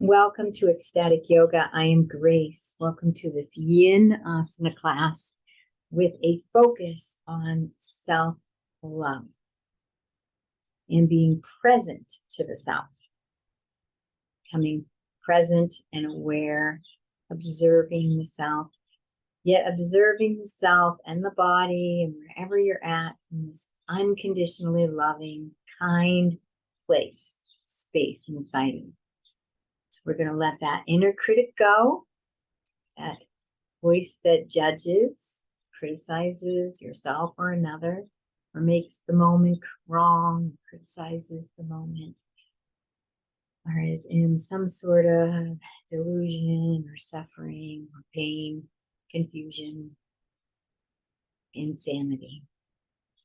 Welcome to Ecstatic Yoga. I am Grace. Welcome to this Yin Asana class with a focus on self-love and being present to the self, becoming present and aware, observing the self, yet observing the self and the body and wherever you're at in this unconditionally loving, kind place, space inside you. So we're going to let that inner critic go, that voice that judges, criticizes yourself or another, or makes the moment wrong, criticizes the moment, or is in some sort of delusion or suffering or pain, confusion, insanity.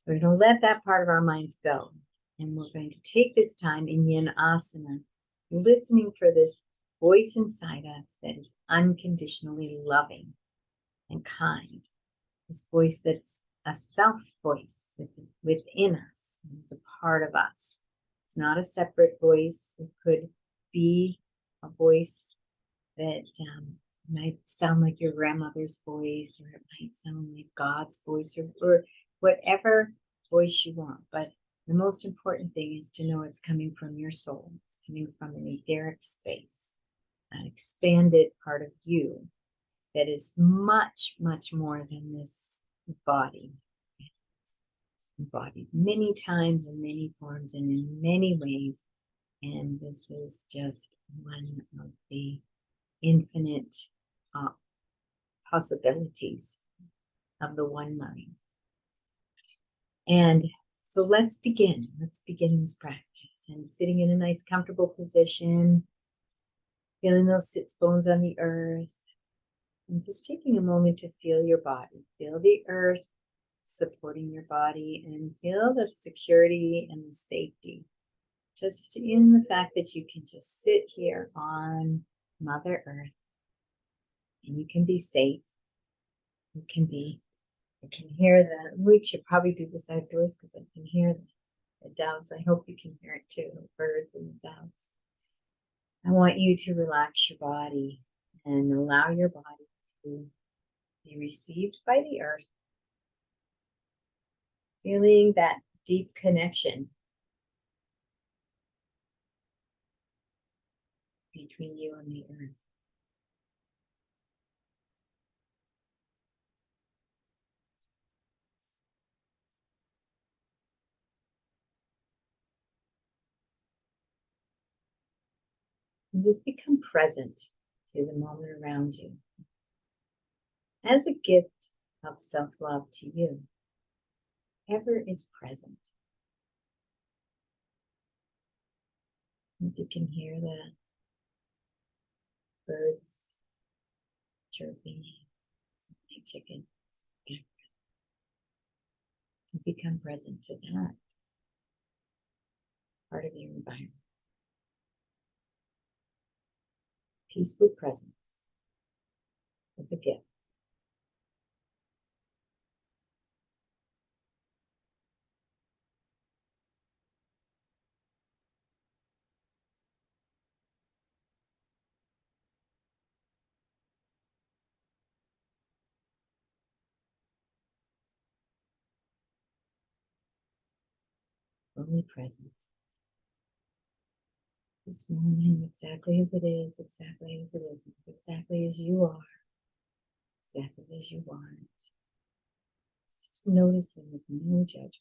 We're going to let that part of our minds go. And we're going to take this time in Yin Asana, listening for this voice inside us that is unconditionally loving and kind. This voice that's a self voice within us. It's a part of us. It's not a separate voice. It could be a voice that might sound like your grandmother's voice, or it might sound like God's voice, or whatever voice you want. But the most important thing is to know it's coming from your soul. It's coming from an etheric space, an expanded part of you that is much, much more than this body. It's embodied many times in many forms and in many ways. And this is just one of the infinite possibilities of the one mind. And so let's begin. Let's begin this practice. And sitting in a nice, comfortable position, feeling those sits bones on the earth, and just taking a moment to feel your body. Feel the earth supporting your body, and feel the security and the safety. Just in the fact that you can just sit here on Mother Earth, and you can be safe. You can be, I can hear we should probably do this outdoors because I can hear the doves. I hope you can hear it too, the birds and the doves. I want you to relax your body and allow your body to be received by the earth, feeling that deep connection between you and the earth. And just become present to the moment around you as a gift of self-love to you. Whatever is present. If you can hear the birds chirping, my chicken, become present to that part of your environment. Peaceful presence is a gift. Only present. This moment, exactly as it is, exactly as it isn't, exactly as you are, exactly as you want. Just noticing with no judgment.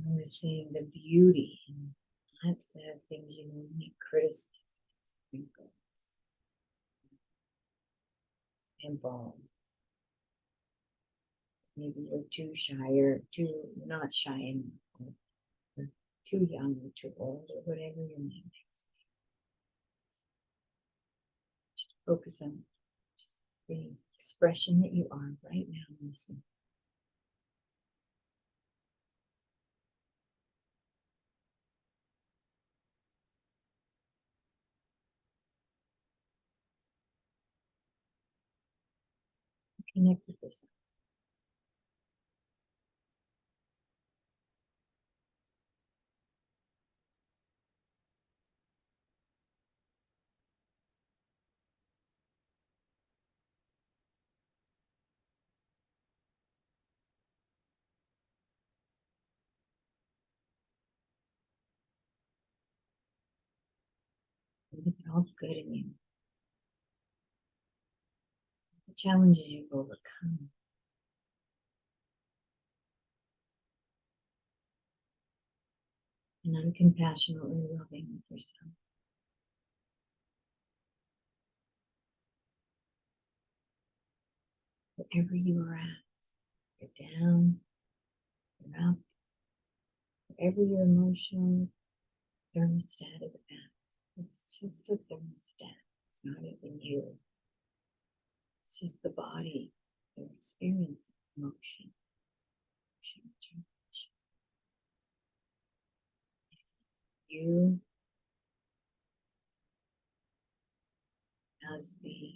Noticing the beauty and not the things you normally criticize, wrinkles, and bald. Maybe you're too shy or too not shy enough, or too young or too old, or whatever your name is. Just focus on just the expression that you are right now in this moment. Connect with this. all good in you, the challenges you've overcome. And uncompassionately loving with yourself. Wherever you are at, you're down, you're up, wherever your emotional thermostat is at. It's just a thermostat. It's not even you. It's just the body. You're experiencing emotion. Change. You as the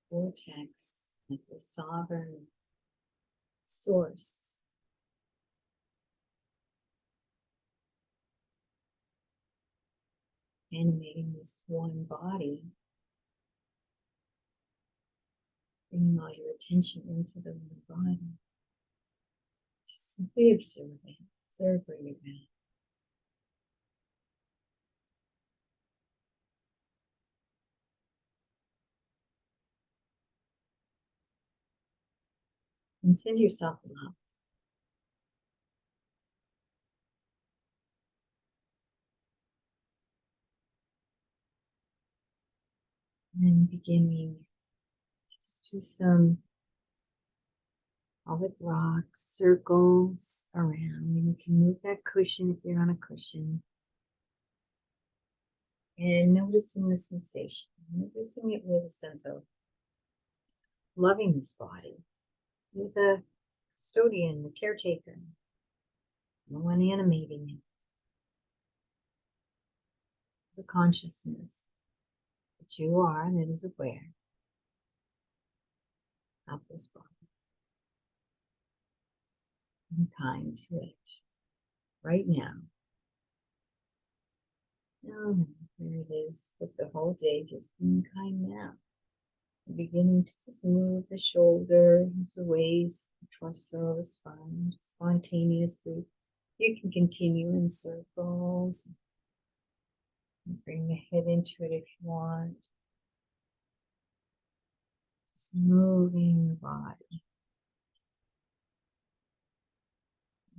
vortex, like the sovereign source, animating this one body, bringing all your attention into the one body. Just simply observe it. Observe where you're at. And send yourself love. And beginning just do some solid rocks, circles around. And you can move that cushion if you're on a cushion. And noticing the sensation, noticing it with a sense of loving this body, with the custodian, the caretaker, the one animating it, the consciousness that you are that is aware of this body and kind to it right now. No, there it is, but the whole day just being kind now. Beginning to just move the shoulders, the waist, the torso, the spine spontaneously. You can continue in circles. Bring the head into it if you want. Just moving the body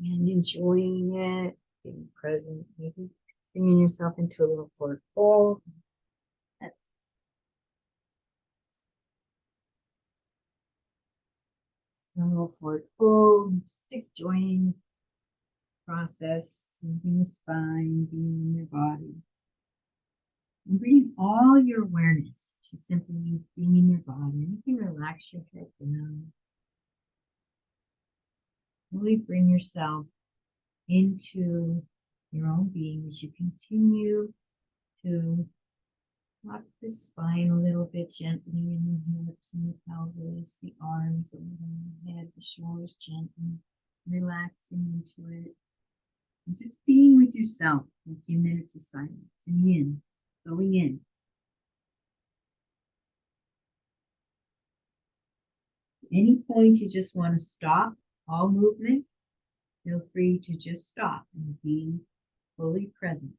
and enjoying it, being present, maybe bringing yourself into a little forward fold. That's a little forward fold, stick joining process, moving the spine, being in your body. And bring all your awareness to simply being in your body. And you can relax your head down. Really bring yourself into your own being as you continue to rock the spine a little bit gently in the hips and the pelvis, the arms over the head, the shoulders gently, relaxing into it. And just being with yourself for a few minutes of silence and in, going in. At any point you just want to stop all movement, feel free to just stop and be fully present.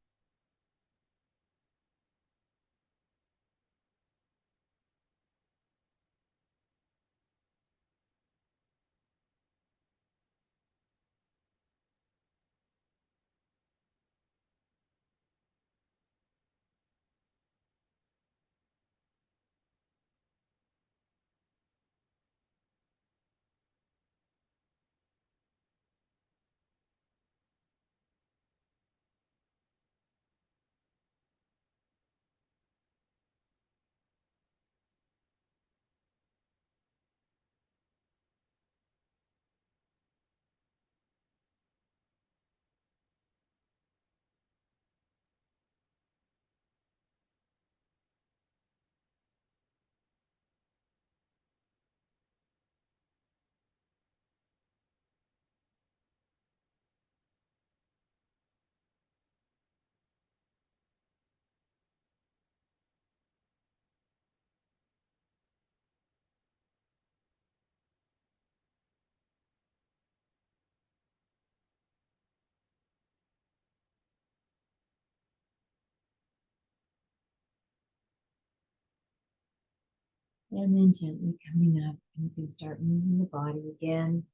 And then gently coming up, you can start moving the body again.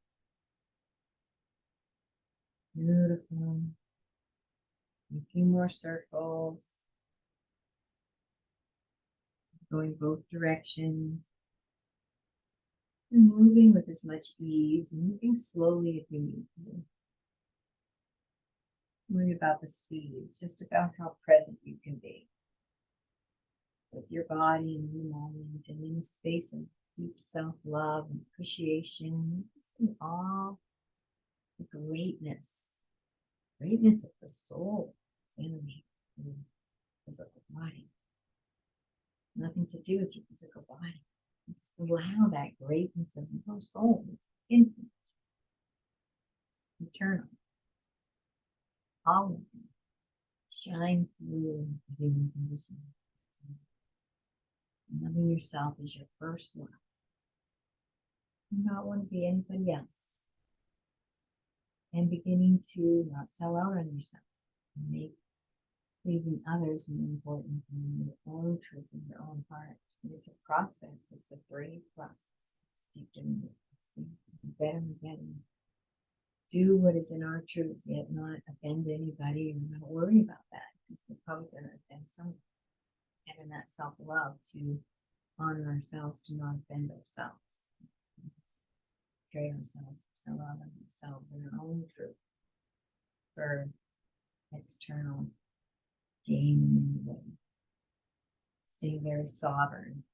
Beautiful. A few more circles, going both directions. And moving with as much ease, and moving slowly if you need to. Don't worry about the speed, it's just about how present you can be with your body in the moment and in a space of deep self-love and appreciation, just in all the greatness of the soul that's animated in the physical body. Nothing to do with your physical body. Just allow that greatness of your soul. It's infinite, eternal, all of it. Shine through the human condition. Loving yourself is your first love. You not want to be anybody else. And beginning to not sell out on yourself. And make pleasing others more important than your own truth in your own heart. And it's a process. It's a brave process. Just keep doing it. Better and better. Do what is in our truth, yet not offend anybody, and not worry about that, because we're probably going to offend someone. And in that self-love, to honor ourselves, to not offend ourselves, betray ourselves, sell out on ourselves in our own truth for external gain in any way. Stay very sovereign.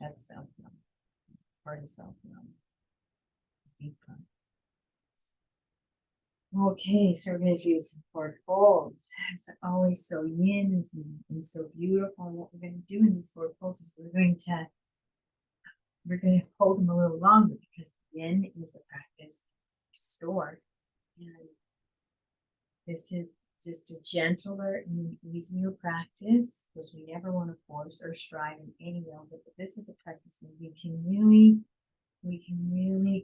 That's self-love. It's part of self-love. Deep love. Okay, so we're going to do some forward folds. It's always so yin and so beautiful. And what we're going to do in these forward folds is we're going to hold them a little longer, because yin is a practice restored, and this is just a gentler and easier practice, because we never want to force or strive in any way. But this is a practice where we can really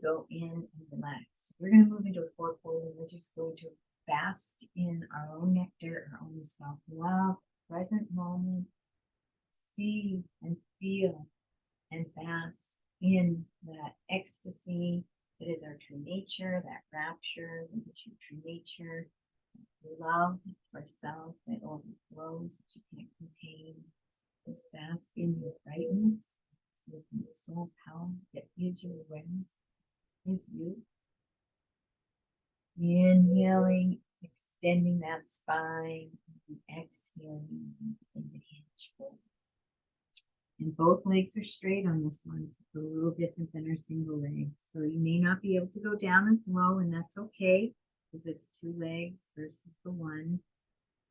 go in and relax. We're going to move into a forward fold, and we're just going to bask in our own nectar, our own self-love, present moment, see and feel and bask in that ecstasy that is our true nature, that rapture, that true nature, love for self that overflows, that you can't contain. Just bask in your brightness, so the soul power that is your awareness, is you. Inhaling, extending that spine, and exhaling, and the hinge forward. And both legs are straight on this one. So it's a little different than our single leg. So you may not be able to go down as low, and that's okay, because it's two legs versus the one.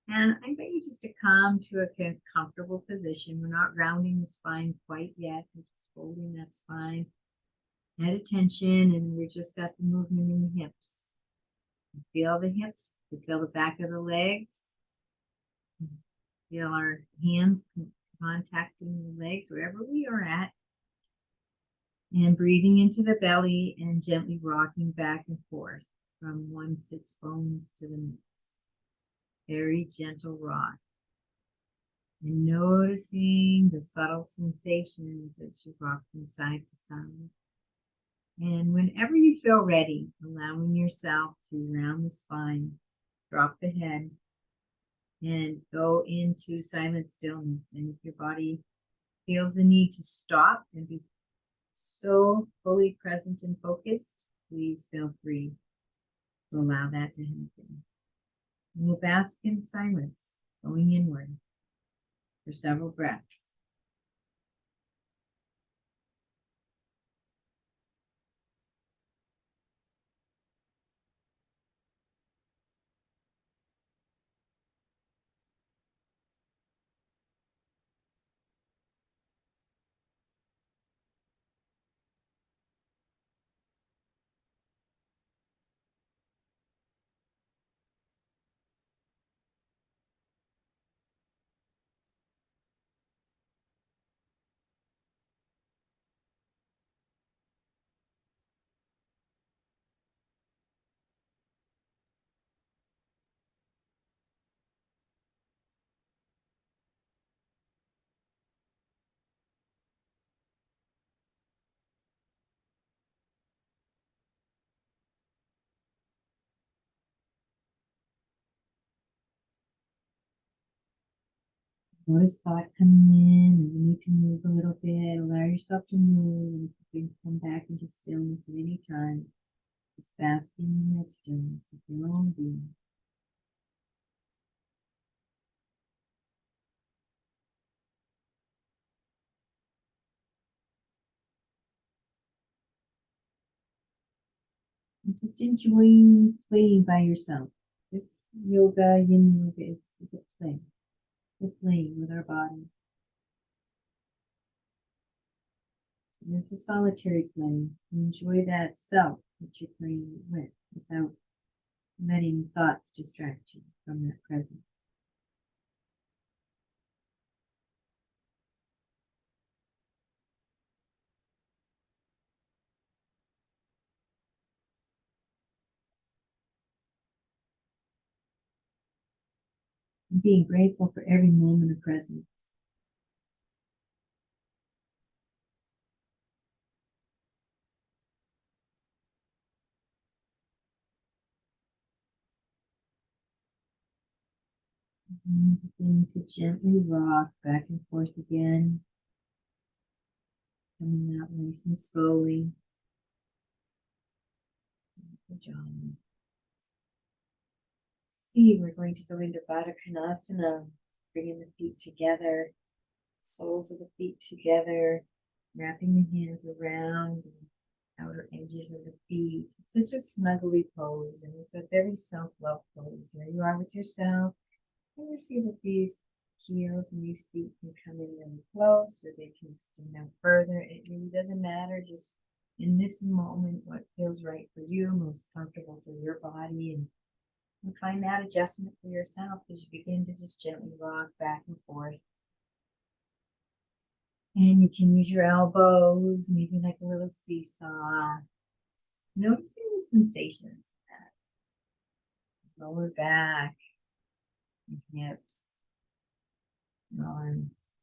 And I invite you just to come to a comfortable position. We're not rounding the spine quite yet. We're just holding that spine at attention, and we just got the movement in the hips. Feel the hips, feel the back of the legs, feel our hands contacting the legs wherever we are at, and breathing into the belly and gently rocking back and forth from one sits bones to the next. Very gentle rock. And noticing the subtle sensations as you rock from side to side. And whenever you feel ready, allowing yourself to round the spine, drop the head, and go into silent stillness. And if your body feels the need to stop and be so fully present and focused, please feel free to allow that to happen. And we'll bask in silence, going inward for several breaths. Notice thought coming in, and you need to move a little bit. Allow yourself to move, and you can come back into stillness at any time. Just basking in that stillness of your own being. And just enjoying playing by yourself. This yoga, yin yoga, is a play. We're playing with our body. And it's a solitary play. To enjoy that self that you're playing with without letting thoughts distract you from that present. And being grateful for every moment of presence. And begin to gently rock back and forth again. Coming out nice and slowly. Good job. See, we're going to go into Baddha Konasana, bringing the feet together, soles of the feet together, wrapping the hands around the outer edges of the feet. It's such a snuggly pose, and it's a very self-love pose. Here you are with yourself, and you see that these heels and these feet can come in really close, or they can extend out further. It really doesn't matter. Just in this moment, what feels right for you, most comfortable for your body, and find that adjustment for yourself as you begin to just gently rock back and forth. And you can use your elbows, maybe like a little seesaw. Noticing the sensations of that. Lower back, hips, arms.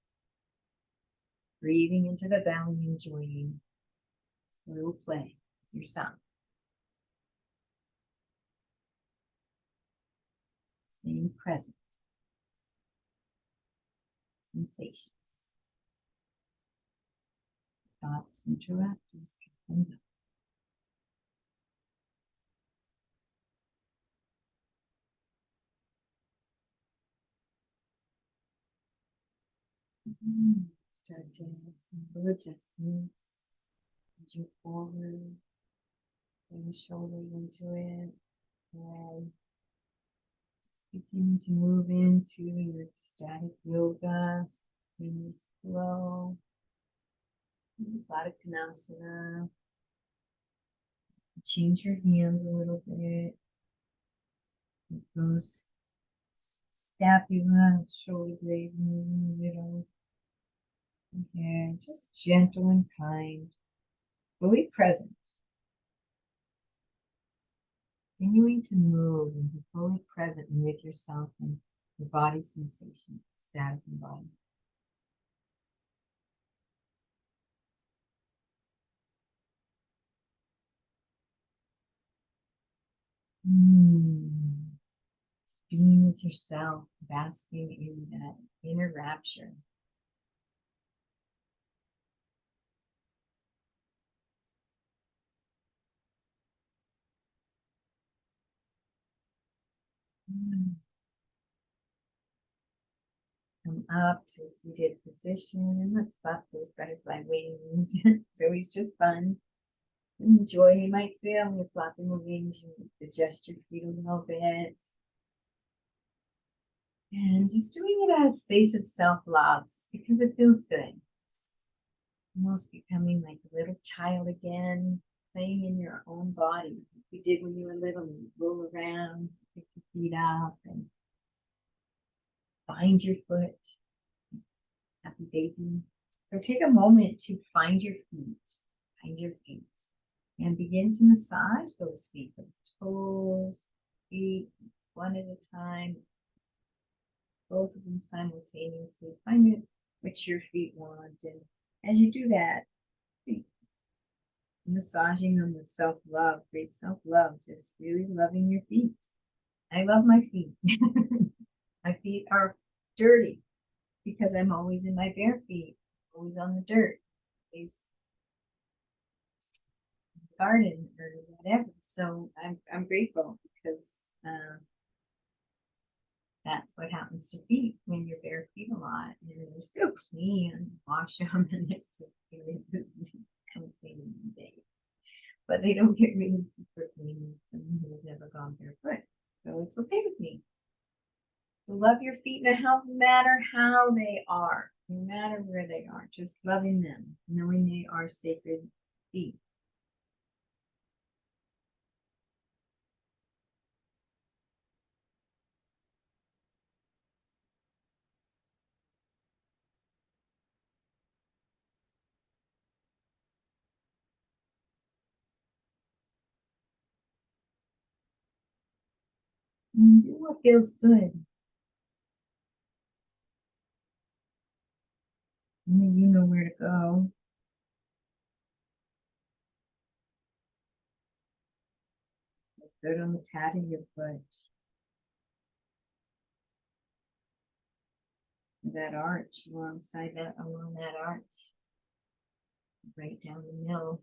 Breathing into the belly, enjoying this little play with yourself. Staying present. Sensations. Thoughts interrupt, just let them go. Start doing some little adjustments. Edging forward, bring the shoulder into it, and just begin to move into your ecstatic yoga, in this flow, Baddha Konasana. Change your hands a little bit. Those scapula, shoulder blades moving a little. Okay, just gentle and kind, fully present. Continuing to move and be fully present with yourself and your body sensation, static and body. Just being with yourself, basking in that inner rapture. Come up to a seated position, and let's flap those butterfly wings. It's always just fun. Enjoy. You might feel when you're flapping the wings, you adjust your feet a little bit. And just doing it as a space of self-love, just because it feels good. It's almost becoming like a little child again, playing in your own body. Like you did when you were little, you roll around, pick your feet up, and find your foot. Happy baby. So take a moment to find your feet, and begin to massage those feet, those toes, feet, one at a time, both of them simultaneously. Find what your feet want, and as you do that, massaging them with self-love, great self-love, just really loving your feet. I love my feet. My feet are dirty because I'm always in my bare feet, always on the dirt, always in the garden or whatever. So I'm grateful because that's what happens to feet when you're bare feet a lot. And they're still clean, wash them, and they're still clean. It's come clean in a day. But they don't get really super clean with someone who has never gone barefoot. So it's okay with me. So love your feet no matter how they are, no matter where they are, just loving them, knowing they are sacred feet. And do what feels good. And then you know where to go. Good on the pad of your foot. That arch, along that arch. Right down the middle.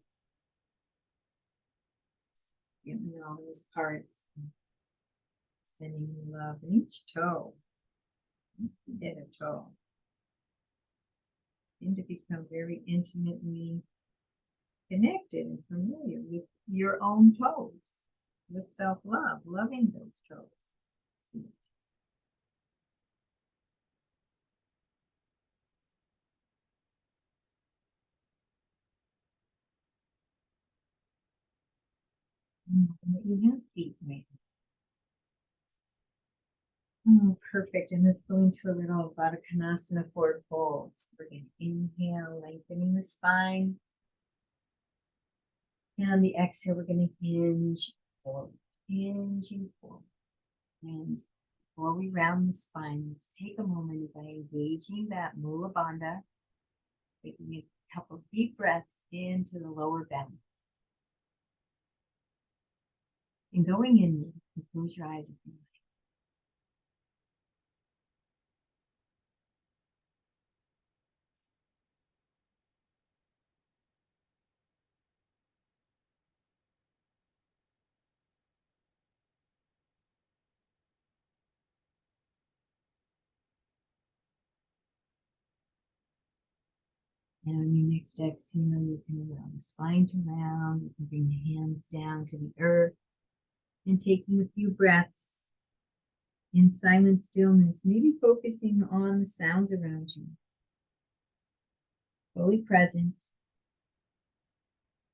Getting all those parts. Sending you love in each toe. Hit a toe. And to become very intimately connected and familiar with your own toes, with self-love, loving those toes. You have feet, maybe. Oh, perfect. And let's go into a little Baddha Konasana forward fold. So we're going to inhale, lengthening the spine. And on the exhale, we're going to hinge forward, hinging forward. And before we round the spine, let's take a moment by engaging that Mula Bandha, taking a couple deep breaths into the lower belly. And going in, close your eyes if you like. And on your next exhale, you can allow the spine to round. You can bring the hands down to the earth. And taking a few breaths in silent stillness, maybe focusing on the sounds around you. Fully present,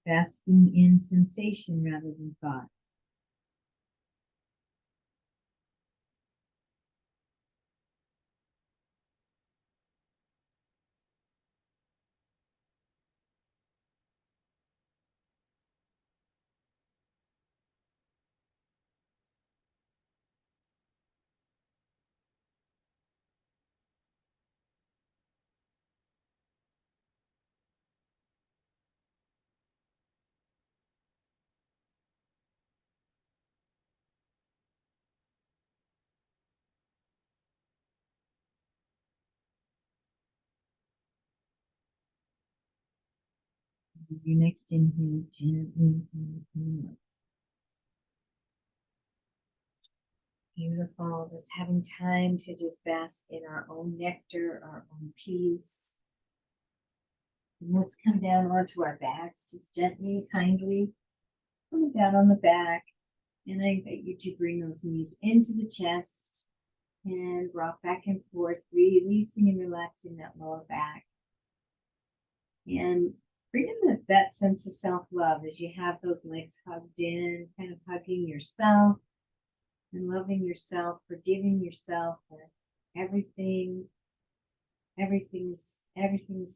basking in sensation rather than thought. Your next inhale, gently. Beautiful. Just having time to just bask in our own nectar, our own peace. And let's come down onto our backs, just gently, kindly. Coming down on the back. And I invite you to bring those knees into the chest and rock back and forth, releasing and relaxing that lower back. And bring in that sense of self-love as you have those legs hugged in, kind of hugging yourself and loving yourself, forgiving yourself for everything. Everything's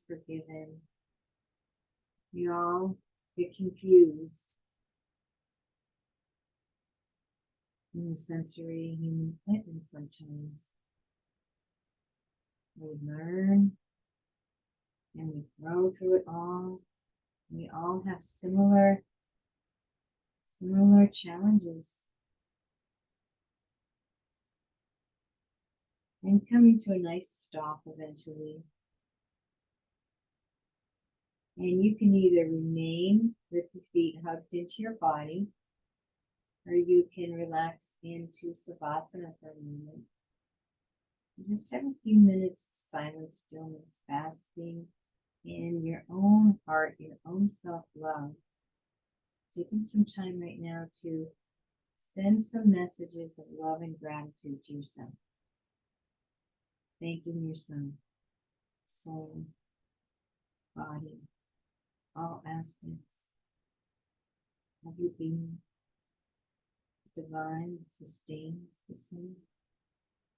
forgiven. You all get confused in the sensory human commitment sometimes. We learn and we grow through it all. We all have similar challenges. and coming to a nice stop eventually. And you can either remain with the feet hugged into your body, or you can relax into Savasana for a moment. Just have a few minutes of silent stillness, basking in your own heart, your own self-love. Taking some time right now to send some messages of love and gratitude to yourself. Thanking yourself, soul, body, all aspects of your being, divine, that sustains the soul,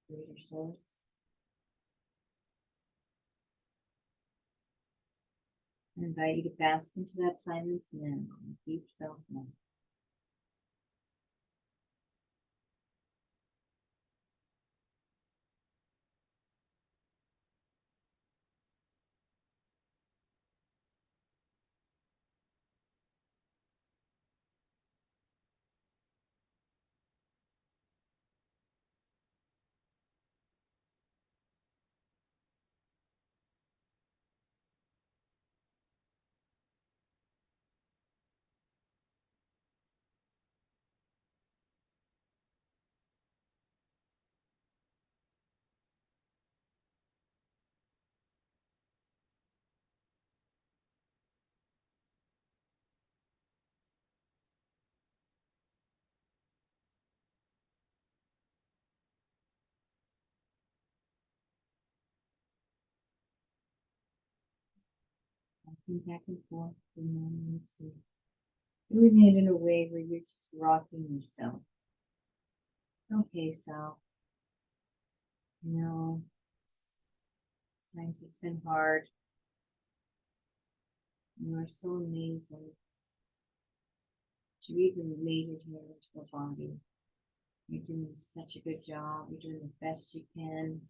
greater source. I invite you to bask into that silence now, deep self-love. Rocking back and forth from moment to sleep. Doing it in a way where you're just rocking yourself. Okay, self. Sometimes it's been hard. You are so amazing. You even made it here into the body. You're doing such a good job. You're doing the best you can.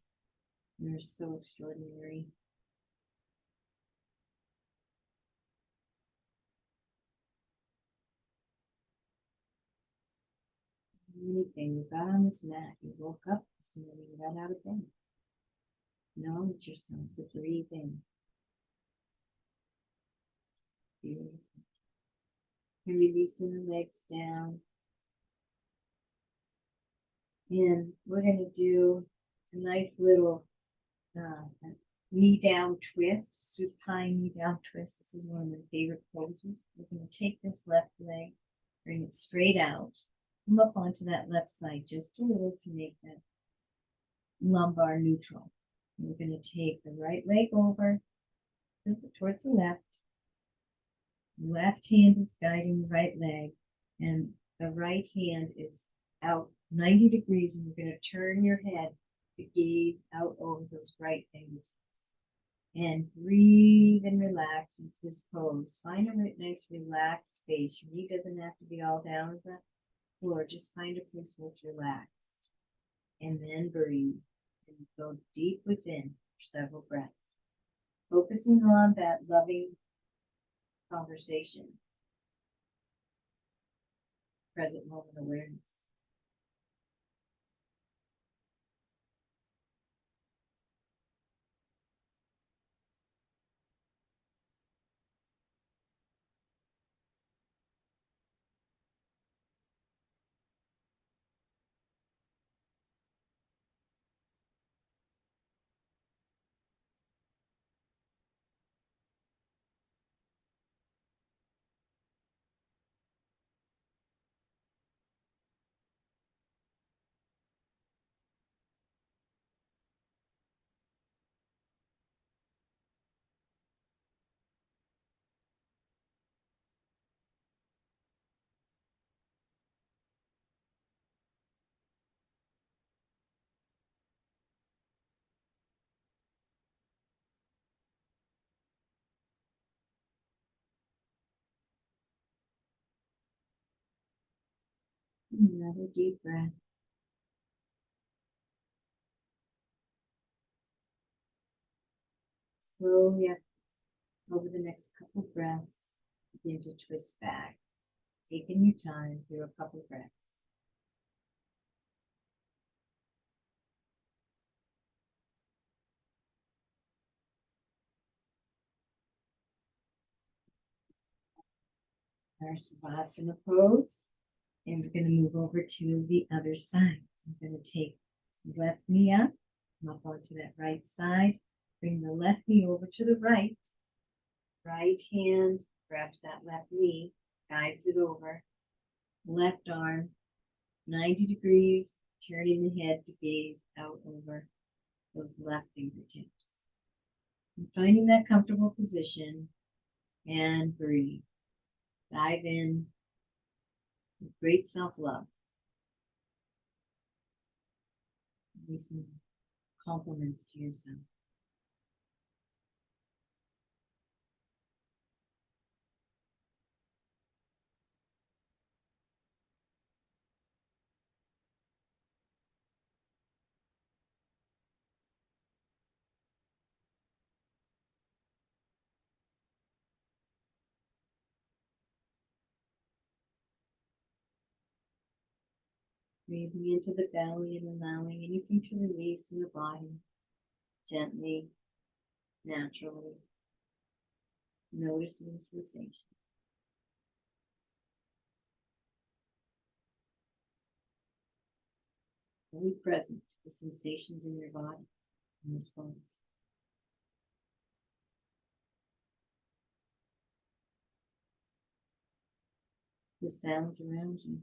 You're so extraordinary. Anything. You got on this mat. You woke up this morning. You got out of bed. Acknowledge yourself. Breathe in. Beautiful. And releasing the legs down. And we're going to do a nice little knee down twist, supine knee down twist. This is one of my favorite poses. We're going to take this left leg, bring it straight out, come up onto that left side just a little to make that lumbar neutral. And we're going to take the right leg over towards the left. Left hand is guiding the right leg, and the right hand is out 90 degrees, and you're going to turn your head to gaze out over those right fingertips. And breathe and relax into this pose. Find a nice relaxed space. Your knee doesn't have to be all down on the floor. Just find a place where it's relaxed. And then breathe. And go deep within for several breaths. Focusing on that loving conversation. Present moment awareness. Another deep breath. Slowly up over the next couple breaths, begin to twist back. Taking your time through a couple breaths. our Savasana pose. And we're going to move over to the other side. So I'm going to take the left knee up onto that right side. Bring the left knee over to the right. Right hand grabs that left knee, guides it over. Left arm, 90 degrees, turning the head to gaze out over those left fingertips. And finding that comfortable position and breathe. Dive in with great self-love. Give some compliments to yourself. Breathing into the belly and allowing anything to release in the body gently, naturally. Noticing the sensation. Fully present to the sensations in your body in this pose. The sounds around you.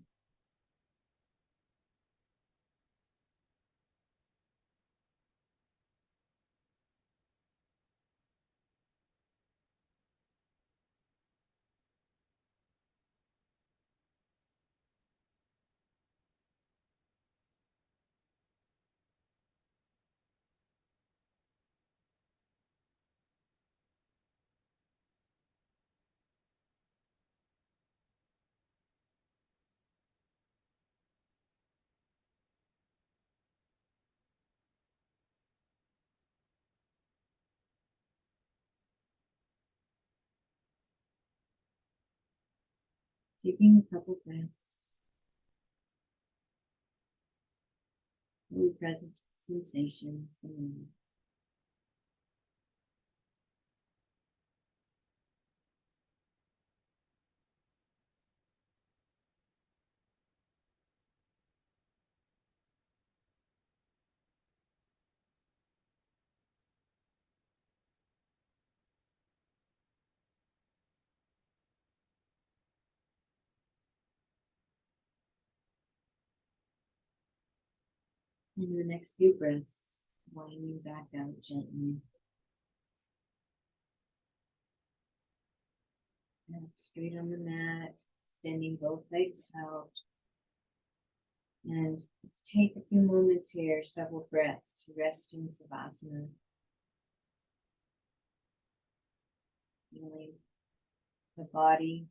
Taking a couple breaths. Fully present to the sensations, the moment. In the next few breaths, winding back out gently. And straight on the mat, extending both legs out. And let's take a few moments here, several breaths, to rest in Savasana. Feeling the body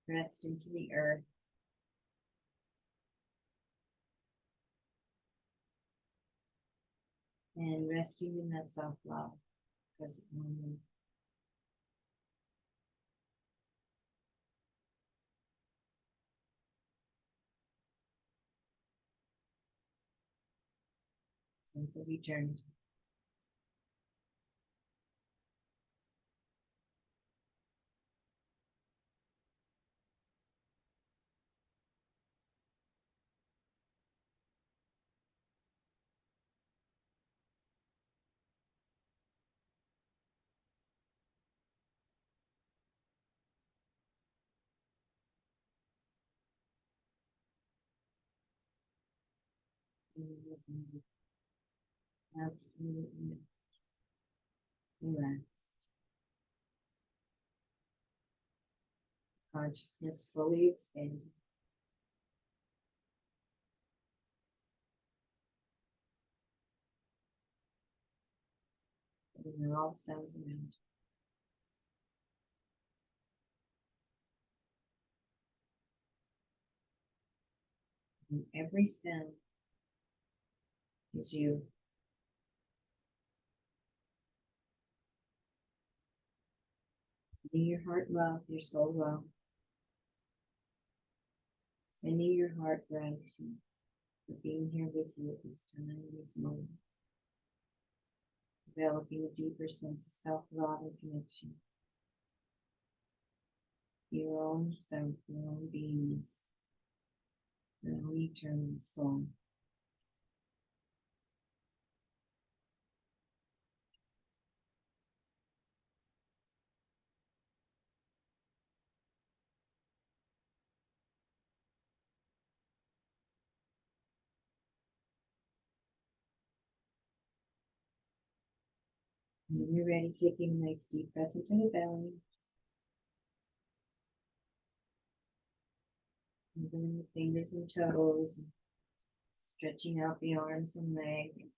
rest into the earth. And resting in that self-love, present moment. Sense of eternity. Absolutely relaxed. Consciousness fully expanded. And all sounds around. And every sound is you. Sending your heart love, your soul love. Sending your heart gratitude for being here with you at this time, this moment. Developing a deeper sense of self-love and connection. your own self, your own beingness, your own eternal soul. And when you're ready, taking a nice deep breath into the belly. Moving the fingers and toes, stretching out the arms and legs.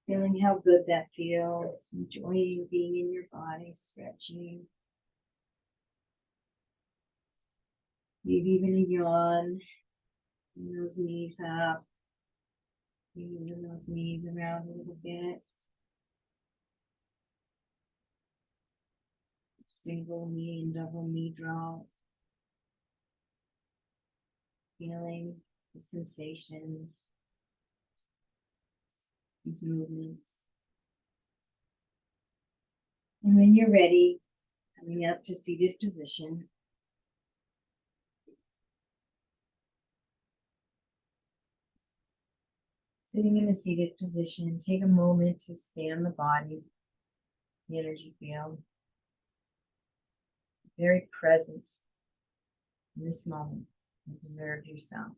Feeling how good that feels, enjoying being in your body, stretching. Maybe even a yawn, bring those knees up, moving those knees around a little bit. Single knee and double knee drop. Feeling the sensations, these movements. And when you're ready, coming up to seated position. Sitting in a seated position, take a moment to scan the body, the energy field. Very present in this moment. Observe yourself.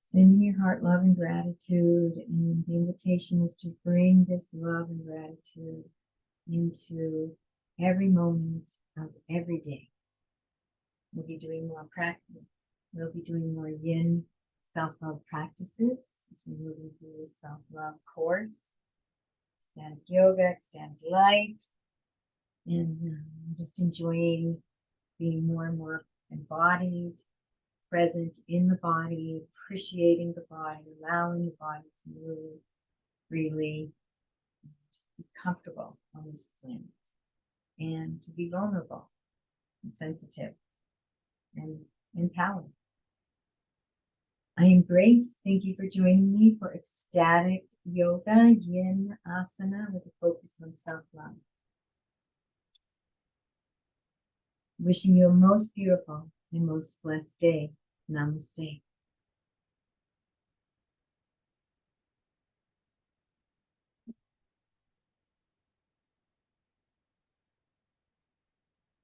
Sending your heart love and gratitude, and the invitation is to bring this love and gratitude into every moment of every day. We'll be doing more practice. We'll be doing more yin self-love practices as we're moving through this self-love course. Ecstatic yoga, ecstatic light, and just enjoying being more and more embodied, present in the body, appreciating the body, allowing the body to move freely, to be comfortable on this planet, and to be vulnerable and sensitive and empowered. I am Grace. Thank you for joining me for ecstatic yoga, yin asana, with a focus on self-love. Wishing you a most beautiful and most blessed day. Namaste.